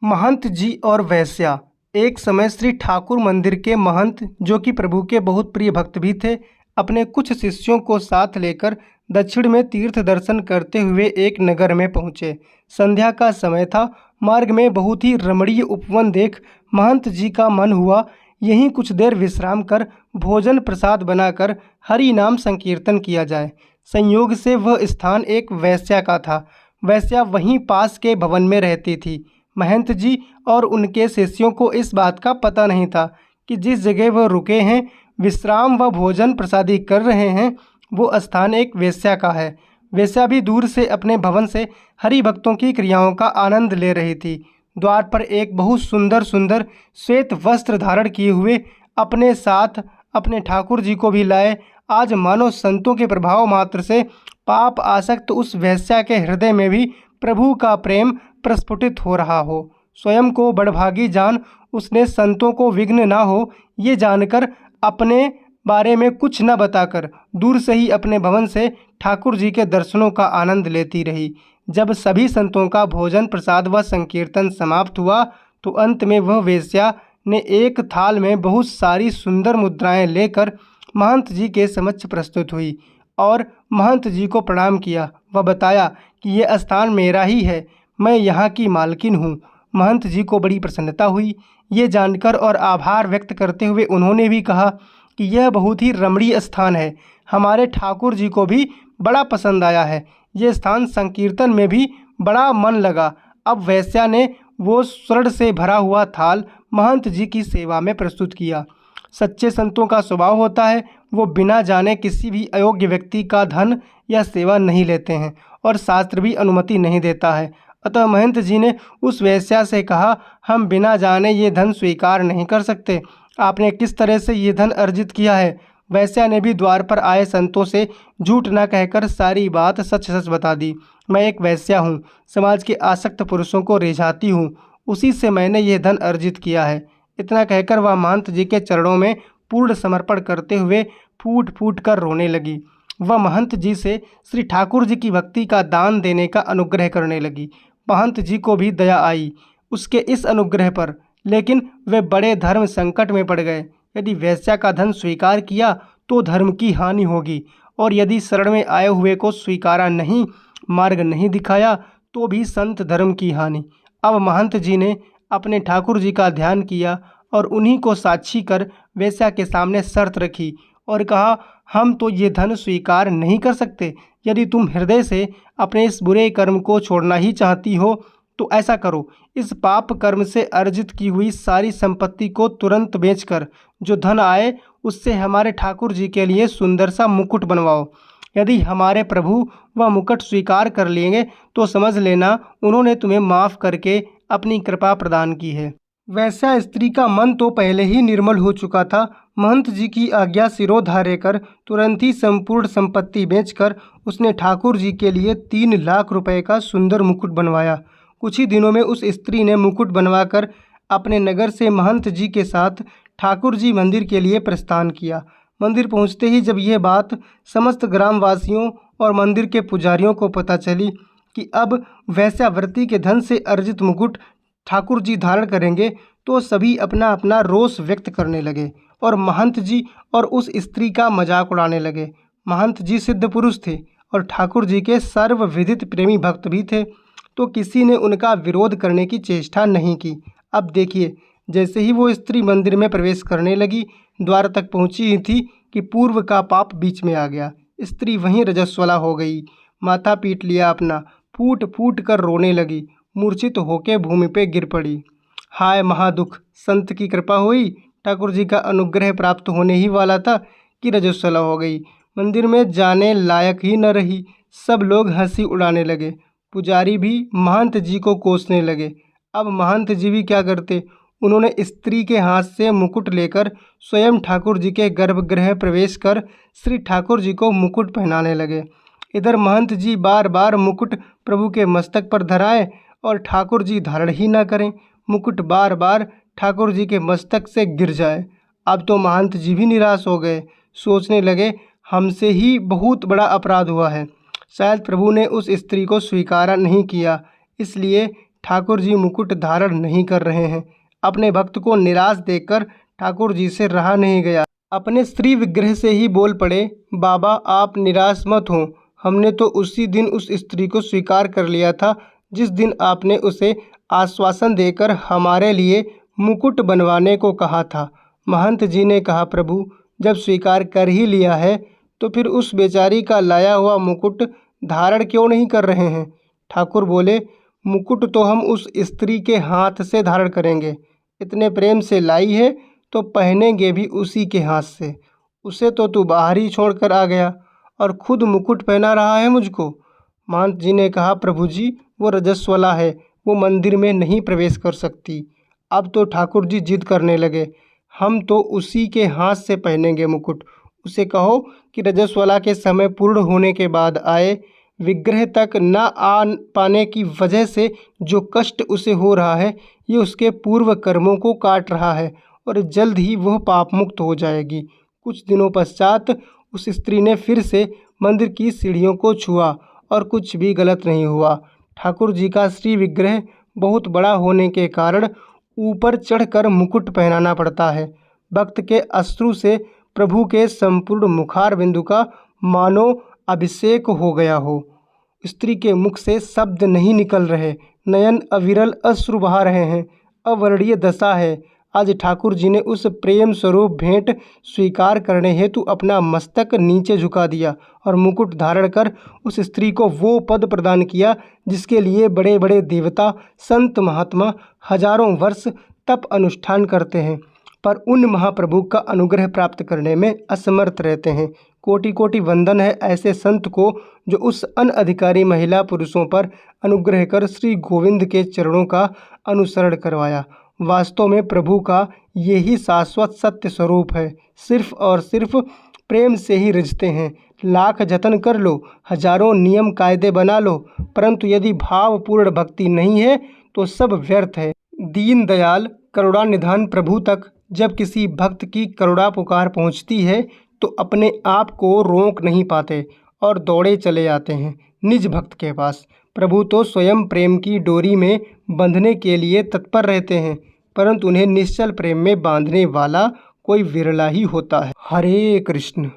महंत जी और वेश्या। एक समय श्री ठाकुर मंदिर के महंत, जो कि प्रभु के बहुत प्रिय भक्त भी थे, अपने कुछ शिष्यों को साथ लेकर दक्षिण में तीर्थ दर्शन करते हुए एक नगर में पहुँचे। संध्या का समय था। मार्ग में बहुत ही रमणीय उपवन देख महंत जी का मन हुआ यहीं कुछ देर विश्राम कर भोजन प्रसाद बनाकर हरि नाम संकीर्तन किया जाए। संयोग से वह स्थान एक वेश्या का था। वेश्या वहीं पास के भवन में रहती थी। महंत जी और उनके शिष्यों को इस बात का पता नहीं था कि जिस जगह वह रुके हैं, विश्राम व भोजन प्रसादी कर रहे हैं, वो स्थान एक वेश्या का है। वेश्या भी दूर से अपने भवन से हरि भक्तों की क्रियाओं का आनंद ले रही थी। द्वार पर एक बहुत सुंदर सुंदर श्वेत वस्त्र धारण किए हुए अपने साथ अपने ठाकुर जी को भी लाए आज मानो संतों के प्रभाव मात्र से पाप आसक्त उस वेश्या के हृदय में भी प्रभु का प्रेम प्रस्फुटित हो रहा हो। स्वयं को बड़भागी जान उसने संतों को विघ्न ना हो ये जानकर अपने बारे में कुछ न बताकर दूर से ही अपने भवन से ठाकुर जी के दर्शनों का आनंद लेती रही। जब सभी संतों का भोजन प्रसाद व संकीर्तन समाप्त हुआ तो अंत में वह वेश्या ने एक थाल में बहुत सारी सुंदर मुद्राएं लेकर महंत जी के समक्ष प्रस्तुत हुई और महंत जी को प्रणाम किया व बताया कि यह स्थान मेरा ही है, मैं यहाँ की मालकिन हूँ। महंत जी को बड़ी प्रसन्नता हुई ये जानकर और आभार व्यक्त करते हुए उन्होंने भी कहा कि यह बहुत ही रमणीय स्थान है, हमारे ठाकुर जी को भी बड़ा पसंद आया है। ये स्थान संकीर्तन में भी बड़ा मन लगा। अब वेश्या ने वो स्वर्ण से भरा हुआ थाल महंत जी की सेवा में प्रस्तुत किया। सच्चे संतों का स्वभाव होता है वो बिना जाने किसी भी अयोग्य व्यक्ति का धन या सेवा नहीं लेते हैं और शास्त्र भी अनुमति नहीं देता है। अतः महंत जी ने उस वेश्या से कहा, हम बिना जाने ये धन स्वीकार नहीं कर सकते, आपने किस तरह से ये धन अर्जित किया है। वेश्या ने भी द्वार पर आए संतों से झूठ न कहकर सारी बात सच सच बता दी। मैं एक वेश्या हूँ, समाज के आसक्त पुरुषों को रिझाती हूँ, उसी से मैंने ये धन अर्जित किया है। इतना कहकर वह महंत जी के चरणों में पूर्ण समर्पण करते हुए फूट फूट कर रोने लगी। वह महंत जी से श्री ठाकुर जी की भक्ति का दान देने का अनुग्रह करने लगी। महंत जी को भी दया आई उसके इस अनुग्रह पर, लेकिन वे बड़े धर्म संकट में पड़ गए। यदि वेश्या का धन स्वीकार किया तो धर्म की हानि होगी और यदि शरण में आए हुए को स्वीकारा नहीं, मार्ग नहीं दिखाया तो भी संत धर्म की हानि। अब महंत जी ने अपने ठाकुर जी का ध्यान किया और उन्हीं को साक्षी कर वेश्या के सामने शर्त रखी और कहा, हम तो ये धन स्वीकार नहीं कर सकते। यदि तुम हृदय से अपने इस बुरे कर्म को छोड़ना ही चाहती हो तो ऐसा करो, इस पाप कर्म से अर्जित की हुई सारी संपत्ति को तुरंत बेचकर जो धन आए उससे हमारे ठाकुर जी के लिए सुंदर सा मुकुट बनवाओ। यदि हमारे प्रभु वह मुकुट स्वीकार कर लेंगे तो समझ लेना उन्होंने तुम्हें माफ़ करके अपनी कृपा प्रदान की है। वैसा स्त्री का मन तो पहले ही निर्मल हो चुका था। महंत जी की आज्ञा सिरोधार्य कर तुरंत ही संपूर्ण संपत्ति बेचकर उसने ठाकुर जी के लिए 3 लाख रुपए का सुंदर मुकुट बनवाया। कुछ ही दिनों में उस स्त्री ने मुकुट बनवाकर अपने नगर से महंत जी के साथ ठाकुर जी मंदिर के लिए प्रस्थान किया। मंदिर पहुंचते ही जब यह बात समस्त ग्रामवासियों और मंदिर के पुजारियों को पता चली कि अब वैश्यावृत्ति के धन से अर्जित मुकुट ठाकुर जी धारण करेंगे तो सभी अपना अपना रोष व्यक्त करने लगे और महंत जी और उस स्त्री का मजाक उड़ाने लगे। महंत जी सिद्ध पुरुष थे और ठाकुर जी के सर्वविदित प्रेमी भक्त भी थे, तो किसी ने उनका विरोध करने की चेष्टा नहीं की। अब देखिए, जैसे ही वो स्त्री मंदिर में प्रवेश करने लगी, द्वार तक पहुंची ही थी कि पूर्व का पाप बीच में आ गया। स्त्री वहीं रजस्वला हो गई, माथा पीट लिया अपना, फूट फूट कर रोने लगी, मूर्छित होकर भूमि पे गिर पड़ी। हाय महादुख, संत की कृपा हुई, ठाकुर जी का अनुग्रह प्राप्त होने ही वाला था कि रजस्वला हो गई, मंदिर में जाने लायक ही न रही। सब लोग हंसी उड़ाने लगे, पुजारी भी महंत जी को कोसने लगे। अब महंत जी भी क्या करते, उन्होंने स्त्री के हाथ से मुकुट लेकर स्वयं ठाकुर जी के गर्भगृह प्रवेश कर श्री ठाकुर जी को मुकुट पहनाने लगे। इधर महंत जी बार बार मुकुट प्रभु के मस्तक पर धराए और ठाकुर जी धारण ही ना करें, मुकुट बार बार ठाकुर जी के मस्तक से गिर जाए। अब तो महंत जी भी निराश हो गए, सोचने लगे हमसे ही बहुत बड़ा अपराध हुआ है। शायद प्रभु ने उस स्त्री को स्वीकार नहीं किया, इसलिए ठाकुर जी मुकुट धारण नहीं कर रहे हैं। अपने भक्त को निराश देखकर ठाकुर जी से रहा नहीं गया। अपने स्त्री विग्रह से ही बोल पड़े, बाबा आप निराश मत हो, हमने तो उसी दिन उस स्त्री को स्वीकार कर लिया था जिस दिन आपने उसे आश्वासन देकर हमारे लिए मुकुट बनवाने को कहा था। महंत जी ने कहा, प्रभु जब स्वीकार कर ही लिया है तो फिर उस बेचारी का लाया हुआ मुकुट धारण क्यों नहीं कर रहे हैं। ठाकुर बोले, मुकुट तो हम उस स्त्री के हाथ से धारण करेंगे, इतने प्रेम से लाई है तो पहनेंगे भी उसी के हाथ से। उसे तो तू बाहर ही छोड़ कर आ गया और खुद मुकुट पहना रहा है मुझको। महंत जी ने कहा, प्रभु जी वो रजस्वला है, वो मंदिर में नहीं प्रवेश कर सकती। अब तो ठाकुर जी जिद करने लगे, हम तो उसी के हाथ से पहनेंगे मुकुट। उसे कहो कि रजस्वला के समय पूर्ण होने के बाद आए। विग्रह तक न आ पाने की वजह से जो कष्ट उसे हो रहा है ये उसके पूर्व कर्मों को काट रहा है और जल्द ही वह पाप मुक्त हो जाएगी। कुछ दिनों पश्चात उस स्त्री ने फिर से मंदिर की सीढ़ियों को छुआ और कुछ भी गलत नहीं हुआ। ठाकुर जी का श्री विग्रह बहुत बड़ा होने के कारण ऊपर चढ़कर मुकुट पहनाना पड़ता है। भक्त के अश्रु से प्रभु के संपूर्ण मुखार बिंदु का मानो अभिषेक हो गया हो। स्त्री के मुख से शब्द नहीं निकल रहे, नयन अविरल अश्रु बहा रहे हैं। अवर्णीय दशा है। आज ठाकुर जी ने उस प्रेम स्वरूप भेंट स्वीकार करने हेतु अपना मस्तक नीचे झुका दिया और मुकुट धारण कर उस स्त्री को वो पद प्रदान किया जिसके लिए बड़े बड़े देवता संत महात्मा हजारों वर्ष तप अनुष्ठान करते हैं पर उन महाप्रभु का अनुग्रह प्राप्त करने में असमर्थ रहते हैं। कोटि कोटि वंदन है ऐसे संत को जो उस अनअधिकारी महिला पुरुषों पर अनुग्रह कर श्री गोविंद के चरणों का अनुसरण करवाया। वास्तव में प्रभु का यही शाश्वत सत्य स्वरूप है। सिर्फ और सिर्फ प्रेम से ही रिझते हैं। लाख जतन कर लो, हजारों नियम कायदे बना लो, परंतु यदि भावपूर्ण भक्ति नहीं है तो सब व्यर्थ है। दीन दयाल करुणानिधान प्रभु तक जब किसी भक्त की करुणा पुकार पहुंचती है तो अपने आप को रोक नहीं पाते और दौड़े चले आते हैं निज भक्त के पास। प्रभु तो स्वयं प्रेम की डोरी में बंधने के लिए तत्पर रहते हैं, परंतु उन्हें निश्चल प्रेम में बांधने वाला कोई विरला ही होता है। हरे कृष्ण।